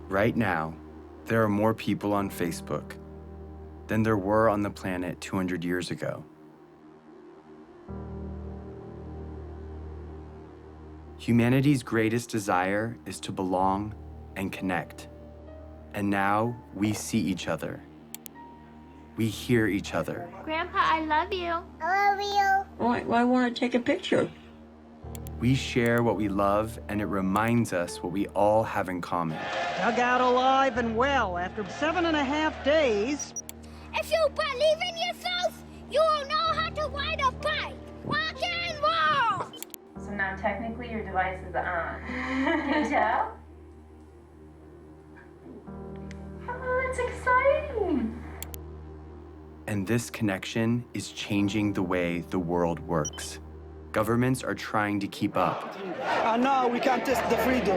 Right now, there are more people on Facebook than there were on the planet 200 years ago. Humanity's greatest desire is to belong and connect. And now we see each other. We hear each other. Grandpa, I love you. I love you. Well, I want to take a picture. We share what we love, and it reminds us what we all have in common. Dug out alive and well after 7.5 days. If you believe in yourself, you will know how to ride a bike. Rock and roll! So now technically your device is on. Can you tell? Oh, that's exciting. And this connection is changing the way the world works. Governments are trying to keep up. No, we can't test the freedom.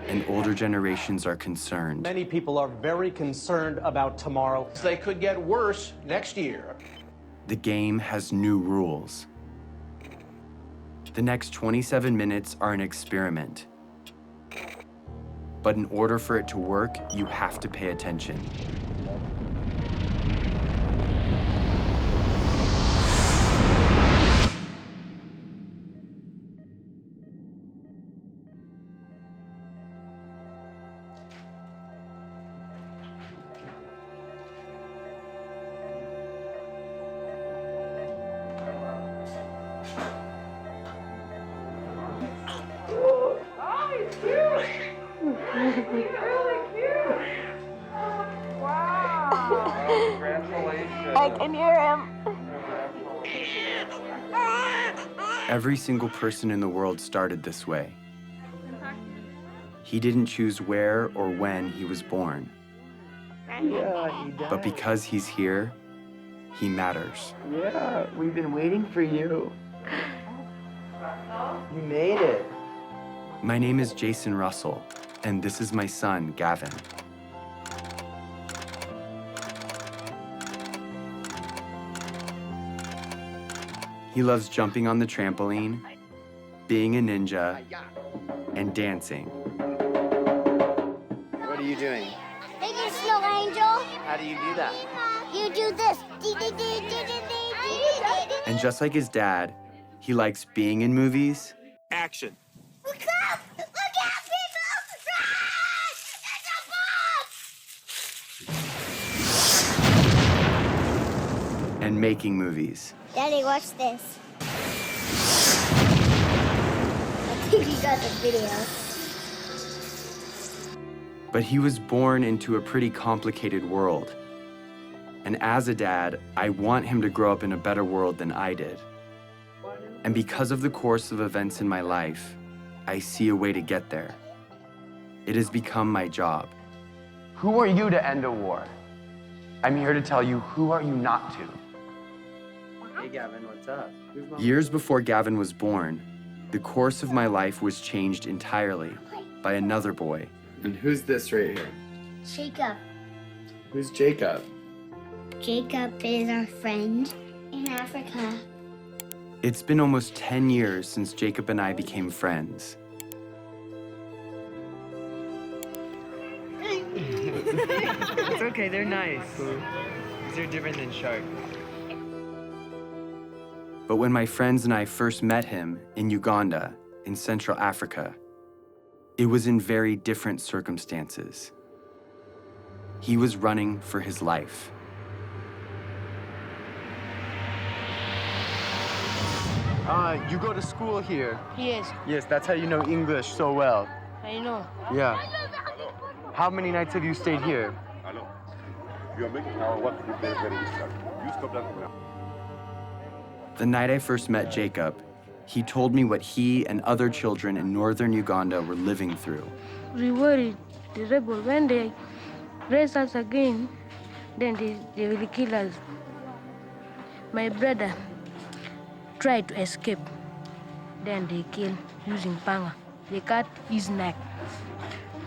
And older generations are concerned. Many people are very concerned about tomorrow. They could get worse next year. The game has new rules. The next 27 minutes are an experiment. But in order for it to work, you have to pay attention. I can hear him. Every single person in the world started this way. He didn't choose where or when he was born. Yeah, he died. But because he's here, he matters. Yeah, we've been waiting for you. You made it. My name is Jason Russell, and this is my son, Gavin. He loves jumping on the trampoline, being a ninja, and dancing. What are you doing? Did you snow angel? How do you do that? You do this. And just like his dad, he likes being in movies. Action. Look out! Look out, people! Run! It's a bomb! And making movies. Daddy, watch this. I think you got the video. But he was born into a pretty complicated world. And as a dad, I want him to grow up in a better world than I did. And because of the course of events in my life, I see a way to get there. It has become my job. Who are you to end a war? I'm here to tell you, who are you not to? Hey, Gavin, what's up? Years before Gavin was born, the course of my life was changed entirely by another boy. And who's this right here? Jacob. Who's Jacob? Jacob is our friend in Africa. It's been almost 10 years since Jacob and I became friends. It's okay, they're nice. They're different than sharks. But when my friends and I first met him in Uganda, in Central Africa, it was in very different circumstances. He was running for his life. You go to school here. Yes, Yes, that's how you know English so well. I know. Yeah. How many nights have you stayed here? Hello. You are making our work very, very easy. You stop that now. The night I first met Jacob, he told me what he and other children in northern Uganda were living through. We worried the rebel when they raise us again, then they will kill us. My brother tried to escape. Then they kill using panga. They cut his neck.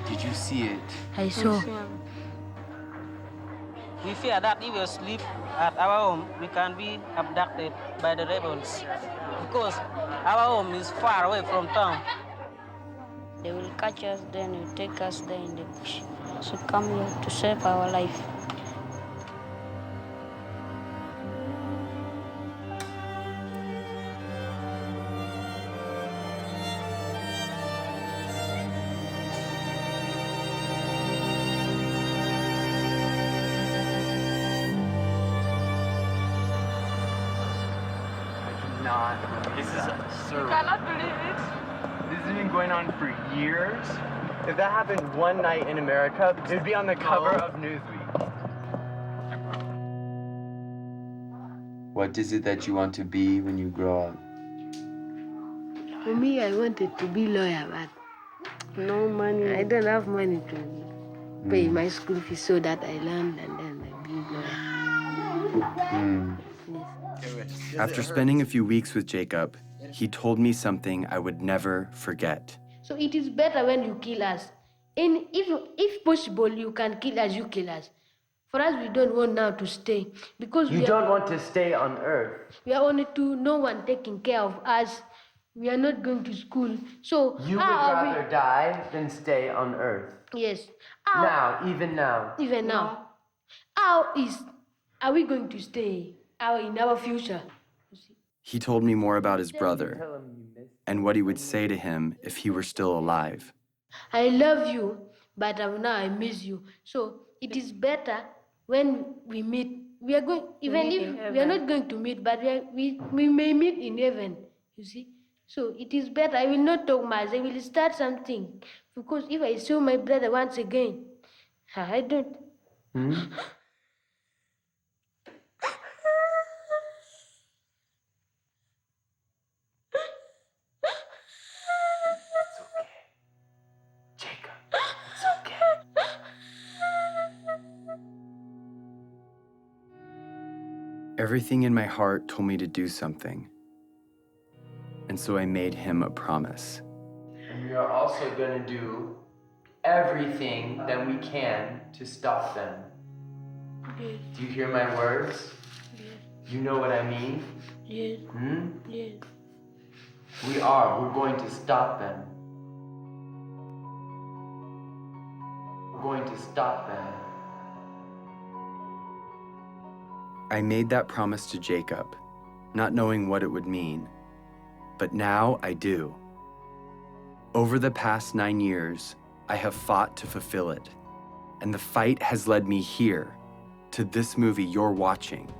Did you see it? I saw. We fear that if we sleep at our home, we can be abducted by the rebels because our home is far away from town. They will catch us, then will take us there in the bush. So come here to save our life. This is You cannot believe it. This has been going on for years. If that happened one night in America, it'd be on the cover of Newsweek. What is it that you want to be when you grow up? For me, I wanted to be lawyer, but no money. I don't have money to pay my school fees, so that I learned and then I be lawyer. After spending a few weeks with Jacob, he told me something I would never forget. So it is better when you kill us. And if possible, you can kill us, you kill us. For us, we don't want now to stay because You don't want to stay on Earth. We are only two, no one taking care of us. We are not going to school. So You would rather die than stay on Earth. Yes. Even now. Even now. How are we going to stay in our future? He told me more about his brother and what he would say to him if he were still alive. I love you, but now I miss you. So it is better when we meet. We are going, even if we are not going to meet, but we may meet in heaven, you see. So it is better. I will not talk much. I will start something. Because if I saw my brother once again, I don't. Everything in my heart told me to do something. And so I made him a promise. And we are also going to do everything that we can to stop them. Yes. Do you hear my words? Yes. You know what I mean? Yes. Yes. We're going to stop them. We're going to stop them. I made that promise to Jacob, not knowing what it would mean. But now I do. Over the past 9 years, I have fought to fulfill it. And the fight has led me here, to this movie you're watching.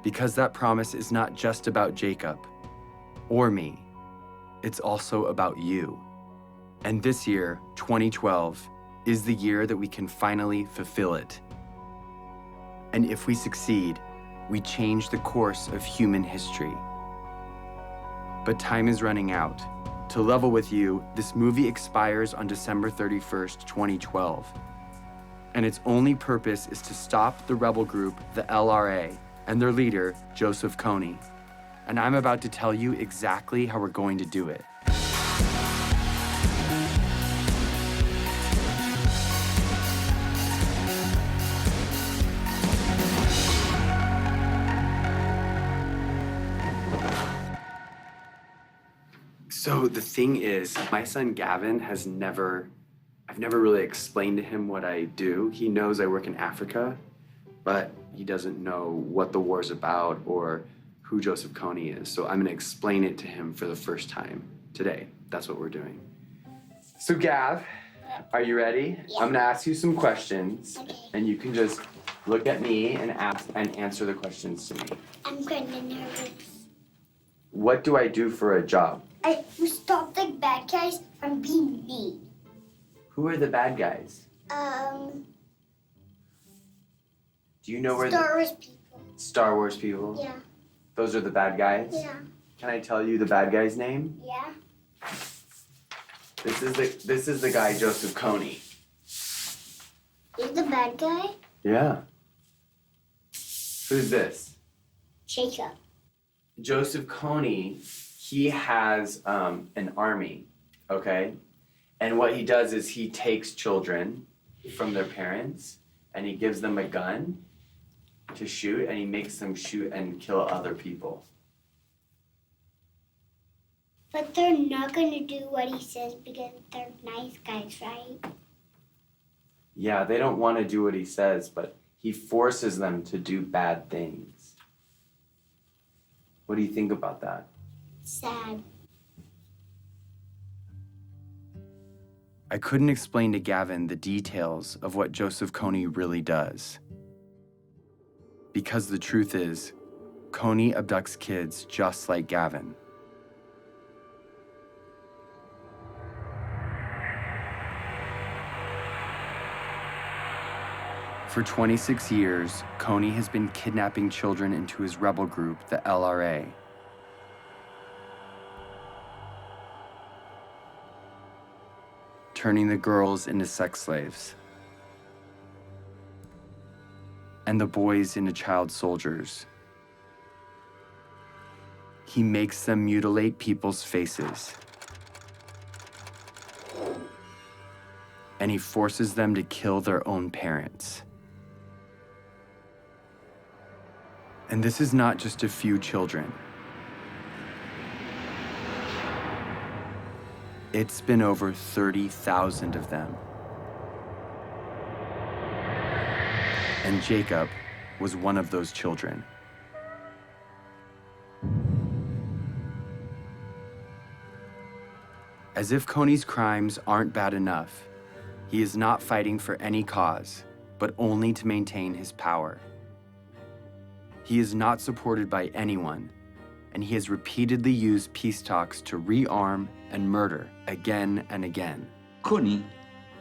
Because that promise is not just about Jacob or me. It's also about you. And this year, 2012, is the year that we can finally fulfill it. And if we succeed, we change the course of human history. But time is running out. To level with you, this movie expires on December 31st, 2012. And its only purpose is to stop the rebel group, the LRA, and their leader, Joseph Kony. And I'm about to tell you exactly how we're going to do it. So the thing is, my son Gavin I've never really explained to him what I do. He knows I work in Africa, but he doesn't know what the war's about or who Joseph Kony is. So I'm gonna explain it to him for the first time today. That's what we're doing. So Gav, are you ready? Yeah. I'm gonna ask you some questions, Okay. and you can just look at me and answer the questions to me. I'm kind of nervous. What do I do for a job? I stop the bad guys from being mean. Who are the bad guys? Do you know where Star Wars people. Star Wars people? Yeah. Those are the bad guys? Yeah. Can I tell you the bad guy's name? Yeah. This is the guy Joseph Kony. He's the bad guy? Yeah. Who's this? Jacob. Joseph Kony, he has an army, okay? And what he does is he takes children from their parents and he gives them a gun to shoot, and he makes them shoot and kill other people. But they're not going to do what he says because they're nice guys, right? Yeah, they don't want to do what he says, but he forces them to do bad things. What do you think about that? Sad. I couldn't explain to Gavin the details of what Joseph Kony really does. Because the truth is, Kony abducts kids just like Gavin. For 26 years, Kony has been kidnapping children into his rebel group, the LRA. Turning the girls into sex slaves. And the boys into child soldiers. He makes them mutilate people's faces. And he forces them to kill their own parents. And this is not just a few children. It's been over 30,000 of them. And Jacob was one of those children. As if Kony's crimes aren't bad enough, he is not fighting for any cause, but only to maintain his power. He is not supported by anyone, and he has repeatedly used peace talks to rearm and murder again and again. Kony,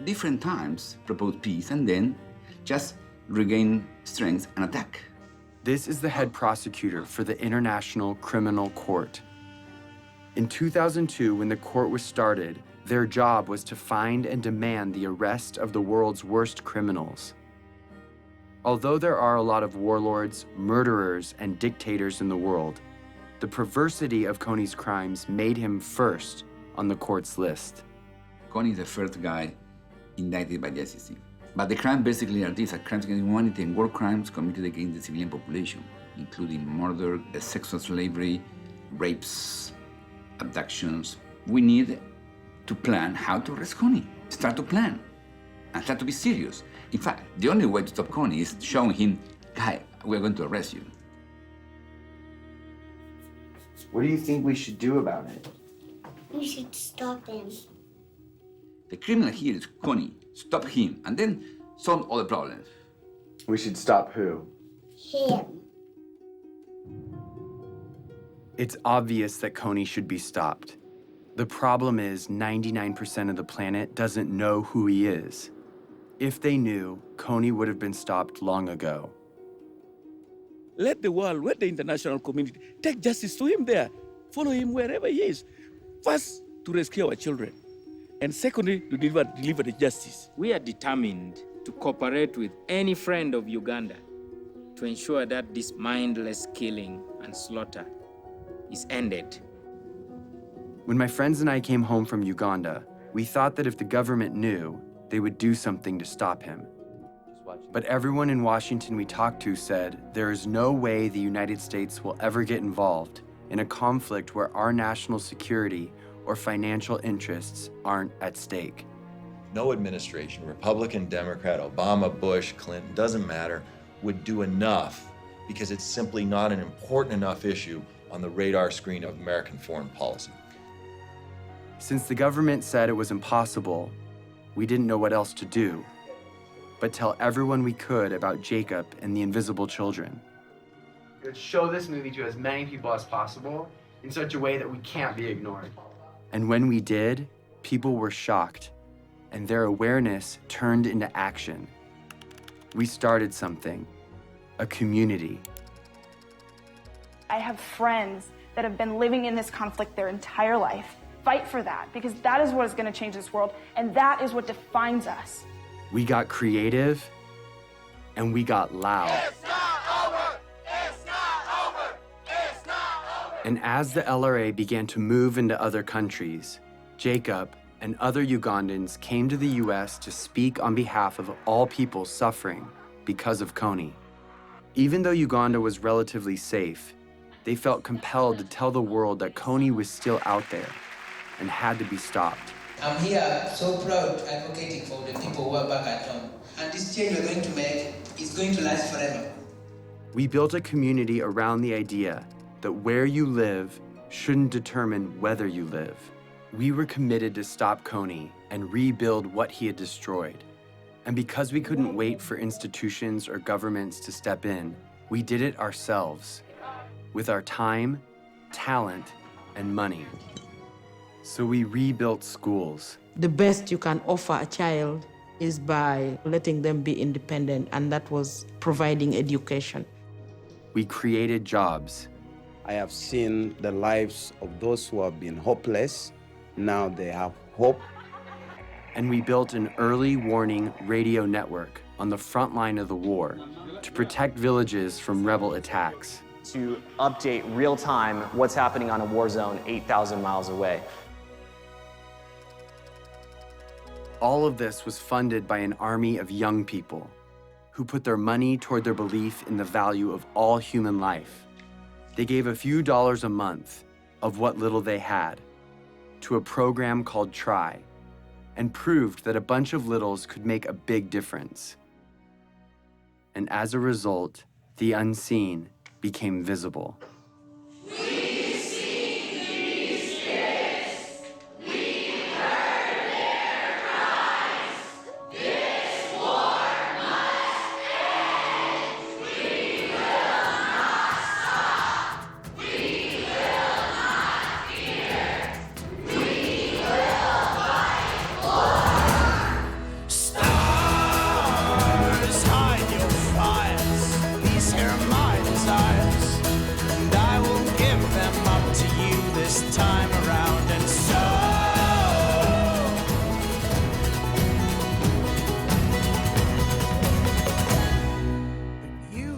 different times, proposed peace and then just regain strength and attack. This is the head prosecutor for the International Criminal Court. In 2002, when the court was started, their job was to find and demand the arrest of the world's worst criminals. Although there are a lot of warlords, murderers, and dictators in the world, the perversity of Kony's crimes made him first on the court's list. Kony is the first guy indicted by the SEC. But the crimes basically are these: crimes against humanity and war crimes committed against the civilian population, including murder, sexual slavery, rapes, abductions. We need to plan how to arrest Kony. Start to plan and start to be serious. In fact, the only way to stop Kony is showing him, guy, we're going to arrest you. What do you think we should do about it? We should stop him. The criminal here is Kony. Stop him, and then solve all the problems. We should stop who? Him. It's obvious that Kony should be stopped. The problem is 99% of the planet doesn't know who he is. If they knew, Kony would have been stopped long ago. Let the world, let the international community take justice to him there. Follow him wherever he is. First, to rescue our children. And secondly, to deliver the justice. We are determined to cooperate with any friend of Uganda to ensure that this mindless killing and slaughter is ended. When my friends and I came home from Uganda, we thought that if the government knew, they would do something to stop him. But everyone in Washington we talked to said there is no way the United States will ever get involved in a conflict where our national security or financial interests aren't at stake. No administration, Republican, Democrat, Obama, Bush, Clinton, doesn't matter, would do enough because it's simply not an important enough issue on the radar screen of American foreign policy. Since the government said it was impossible, we didn't know what else to do but tell everyone we could about Jacob and the invisible children. Let's show this movie to as many people as possible in such a way that we can't be ignored. And when we did, people were shocked, and their awareness turned into action. We started something, a community. I have friends that have been living in this conflict their entire life. Fight for that, because that is what is going to change this world, and that is what defines us. We got creative, and we got loud. It's not over! It's not over! It's not over! And as the LRA began to move into other countries, Jacob and other Ugandans came to the US to speak on behalf of all people suffering because of Kony. Even though Uganda was relatively safe, they felt compelled to tell the world that Kony was still out there and had to be stopped. I'm here so proud advocating for the people who are back at home. And this change we're going to make is going to last forever. We built a community around the idea that where you live shouldn't determine whether you live. We were committed to stop Kony and rebuild what he had destroyed. And because we couldn't wait for institutions or governments to step in, we did it ourselves, with our time, talent, and money. So we rebuilt schools. The best you can offer a child is by letting them be independent, and that was providing education. We created jobs. I have seen the lives of those who have been hopeless. Now they have hope. And we built an early warning radio network on the front line of the war to protect villages from rebel attacks. To update real time what's happening on a war zone 8,000 miles away. All of this was funded by an army of young people who put their money toward their belief in the value of all human life. They gave a few dollars a month of what little they had to a program called Try, and proved that a bunch of littles could make a big difference. And as a result, the unseen became visible.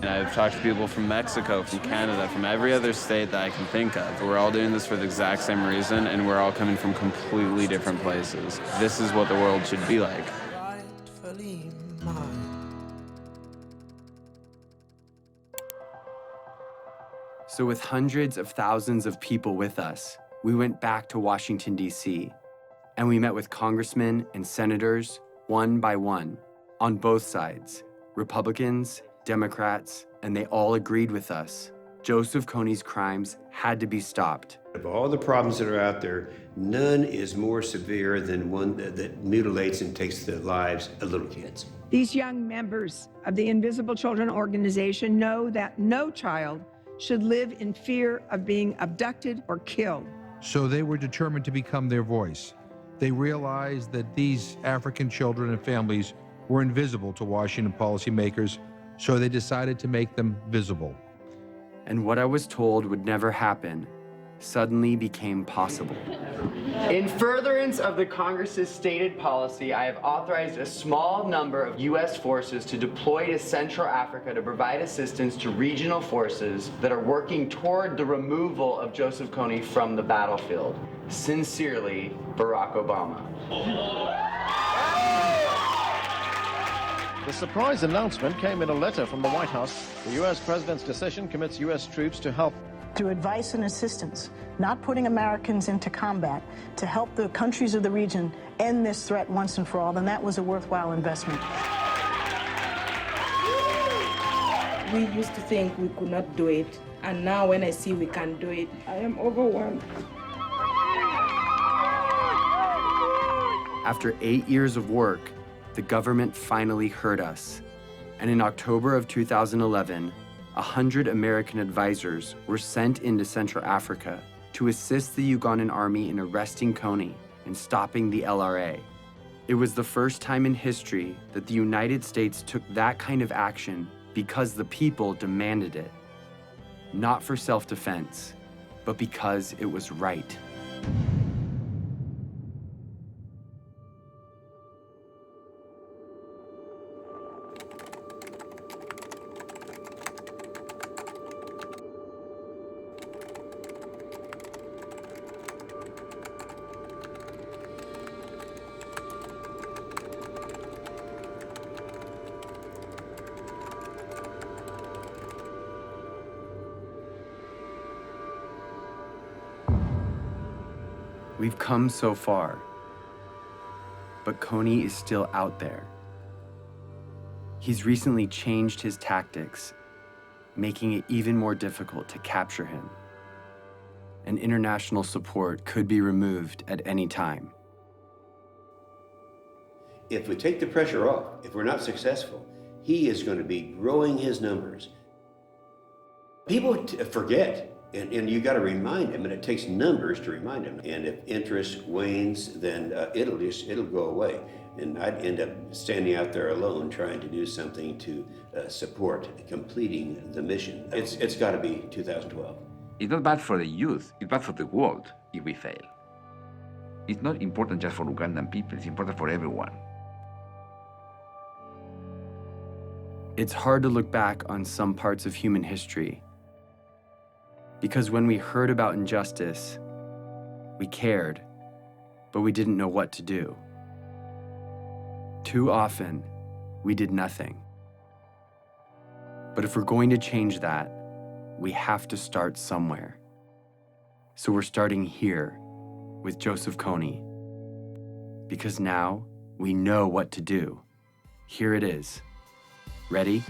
I've talked to people from Mexico, from Canada, from every other state that I can think of. We're all doing this for the exact same reason, and we're all coming from completely different places. This is what the world should be like. So with hundreds of thousands of people with us, we went back to Washington, D.C., and we met with congressmen and senators, one by one, on both sides, Republicans, Democrats, and they all agreed with us. Joseph Kony's crimes had to be stopped. Of all the problems that are out there, none is more severe than one that mutilates and takes the lives of little kids. These young members of the Invisible Children organization know that no child should live in fear of being abducted or killed. So they were determined to become their voice. They realized that these African children and families were invisible to Washington policymakers, so they decided to make them visible. And what I was told would never happen suddenly became possible. In furtherance of the Congress's stated policy, I have authorized a small number of U.S. forces to deploy to Central Africa to provide assistance to regional forces that are working toward the removal of Joseph Kony from the battlefield. Sincerely, Barack Obama. The surprise announcement came in a letter from the White House. The U.S. president's decision commits U.S. troops to help. Through advice and assistance, not putting Americans into combat, to help the countries of the region end this threat once and for all, then that was a worthwhile investment. We used to think we could not do it, and now when I see we can do it, I am overwhelmed. After 8 years of work, the government finally heard us. And in October of 2011, 100 American advisors were sent into Central Africa to assist the Ugandan army in arresting Kony and stopping the LRA. It was the first time in history that the United States took that kind of action because the people demanded it. Not for self-defense, but because it was right. We've come so far, but Kony is still out there. He's recently changed his tactics, making it even more difficult to capture him. And international support could be removed at any time. If we take the pressure off, if we're not successful, he is going to be growing his numbers. People forget, and you got to remind them, and it takes numbers to remind them. And if interest wanes, then it'll go away. And I'd end up standing out there alone trying to do something to support completing the mission. It's got to be 2012. It's not bad for the youth, it's bad for the world if we fail. It's not important just for Ugandan people, it's important for everyone. It's hard to look back on some parts of human history, because when we heard about injustice, we cared, but we didn't know what to do. Too often, we did nothing. But if we're going to change that, we have to start somewhere. So we're starting here with Joseph Kony, because now we know what to do. Here it is. Ready?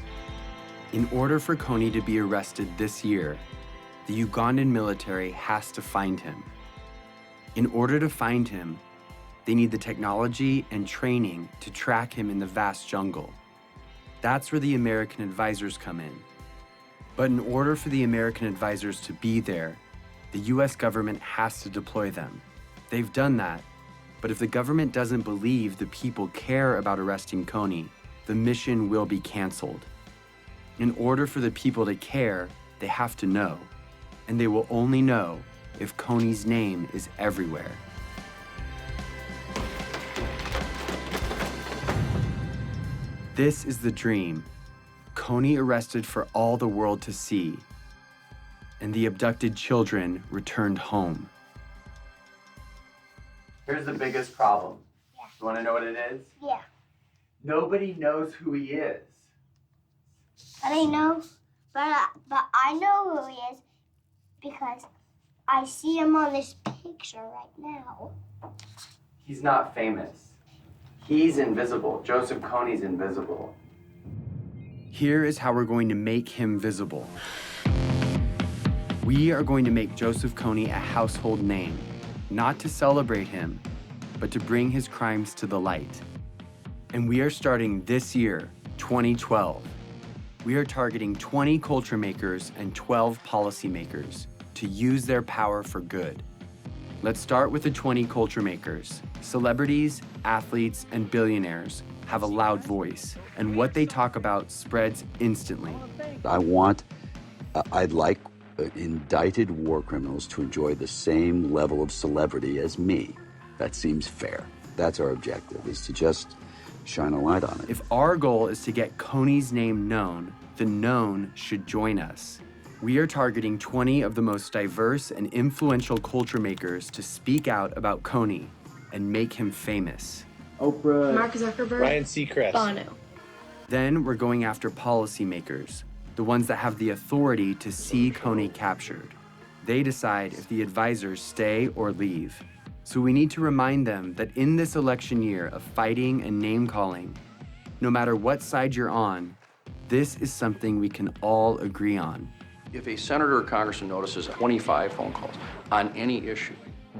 In order for Kony to be arrested this year, the Ugandan military has to find him. In order to find him, they need the technology and training to track him in the vast jungle. That's where the American advisors come in. But in order for the American advisors to be there, the US government has to deploy them. They've done that, but if the government doesn't believe the people care about arresting Kony, the mission will be canceled. In order for the people to care, they have to know, and they will only know if Kony's name is everywhere. This is the dream. Kony arrested for all the world to see, and the abducted children returned home. Here's the biggest problem. You want to know what it is? Yeah. Nobody knows who he is. But I know who he is because I see him on this picture right now. He's not famous. He's invisible. Joseph Kony's invisible. Here is how we're going to make him visible. We are going to make Joseph Kony a household name, not to celebrate him, but to bring his crimes to the light. And we are starting this year, 2012. We are targeting 20 culture makers and 12 policymakers to use their power for good. Let's start with the 20 culture makers. Celebrities, athletes, and billionaires have a loud voice, and what they talk about spreads instantly. I'd like indicted war criminals to enjoy the same level of celebrity as me. That seems fair. That's our objective, is to just shine a light on it. If our goal is to get Kony's name known, the known should join us. We are targeting 20 of the most diverse and influential culture makers to speak out about Kony and make him famous. Oprah, Mark Zuckerberg, Ryan Seacrest, Bono. Then we're going after policymakers, the ones that have the authority to see Kony captured. They decide if the advisors stay or leave. So we need to remind them that in this election year of fighting and name-calling, no matter what side you're on, this is something we can all agree on. If a senator or congressman notices 25 phone calls on any issue,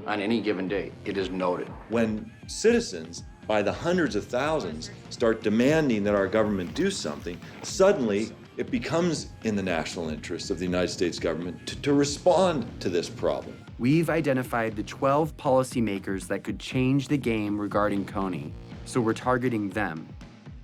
on any given day, it is noted. When citizens, by the hundreds of thousands, start demanding that our government do something, suddenly it becomes in the national interest of the United States government to respond to this problem. We've identified the 12 policymakers that could change the game regarding Kony, so we're targeting them.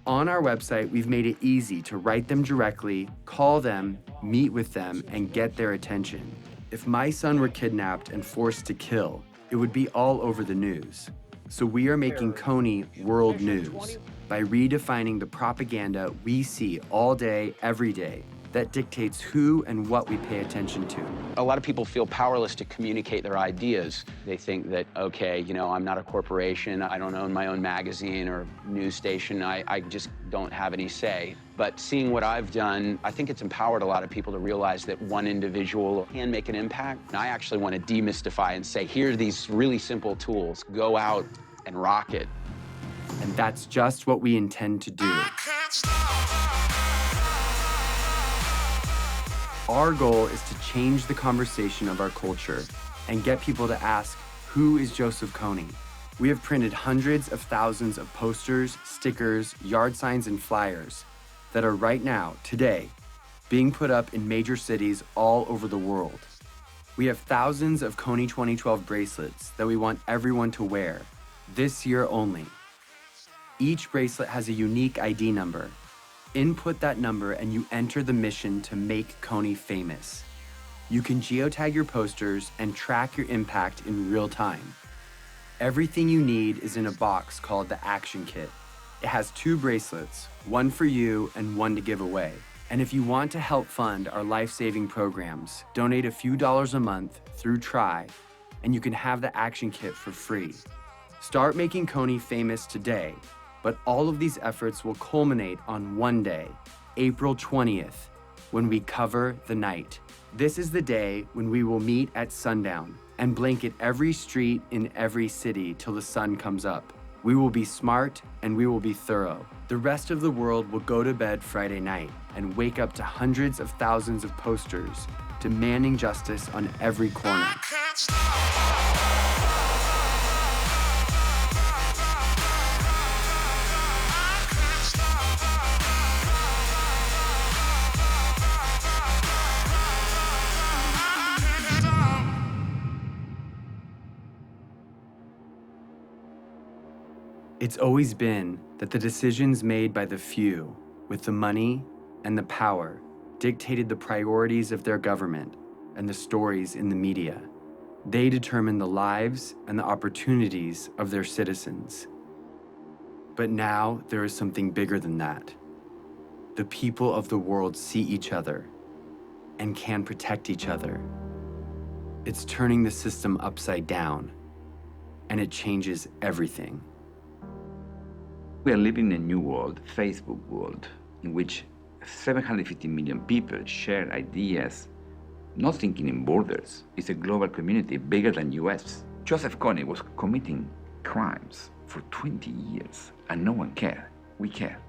On our website, we've made it easy to write them directly, call them, meet with them, and get their attention. If my son were kidnapped and forced to kill, it would be all over the news. So we are making Kony world news by redefining the propaganda we see all day, every day, that dictates who and what we pay attention to. A lot of people feel powerless to communicate their ideas. They think that, okay, you know, I'm not a corporation, I don't own my own magazine or news station, I just don't have any say. But seeing what I've done, I think it's empowered a lot of people to realize that one individual can make an impact. And I actually want to demystify and say, here are these really simple tools. Go out and rock it. And that's just what we intend to do. Our goal is to change the conversation of our culture and get people to ask, who is Joseph Kony? We have printed hundreds of thousands of posters, stickers, yard signs, and flyers that are right now, today, being put up in major cities all over the world. We have thousands of Kony 2012 bracelets that we want everyone to wear, this year only. Each bracelet has a unique ID number. Input that number and you enter the mission to make Kony famous. You can geotag your posters and track your impact in real time. Everything you need is in a box called the Action Kit. It has 2 bracelets, one for you and one to give away. And if you want to help fund our life-saving programs, donate a few dollars a month through Try, and you can have the Action Kit for free. Start making Kony famous today, but all of these efforts will culminate on one day, April 20th, when we cover the night. This is the day when we will meet at sundown and blanket every street in every city till the sun comes up. We will be smart and we will be thorough. The rest of the world will go to bed Friday night and wake up to hundreds of thousands of posters demanding justice on every corner. It's always been that the decisions made by the few, with the money and the power, dictated the priorities of their government and the stories in the media. They determine the lives and the opportunities of their citizens. But now there is something bigger than that. The people of the world see each other and can protect each other. It's turning the system upside down, and it changes everything. We are living in a new world, Facebook world, in which 750 million people share ideas, not thinking in borders. It's a global community bigger than US. Joseph Kony was committing crimes for 20 years, and no one cared. We care.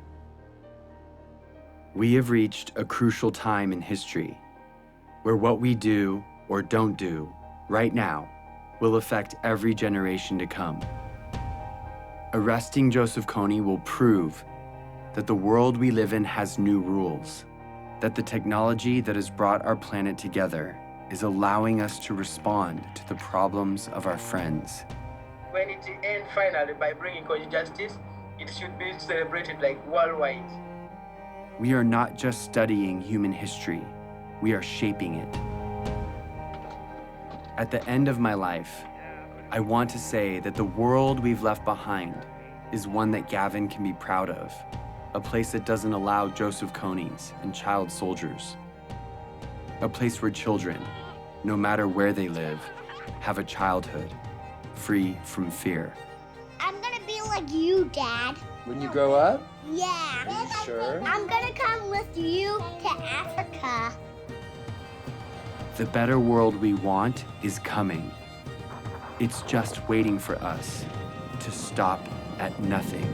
We have reached a crucial time in history where what we do or don't do right now will affect every generation to come. Arresting Joseph Kony will prove that the world we live in has new rules, that the technology that has brought our planet together is allowing us to respond to the problems of our friends. When it ends finally by bringing Kony justice, it should be celebrated like worldwide. We are not just studying human history, we are shaping it. At the end of my life, I want to say that the world we've left behind is one that Gavin can be proud of, a place that doesn't allow Joseph Konys and child soldiers, a place where children, no matter where they live, have a childhood free from fear. I'm gonna be like you, Dad. When you grow up? Yeah. Are you sure? I'm gonna come with you to Africa. The better world we want is coming. It's just waiting for us to stop at nothing.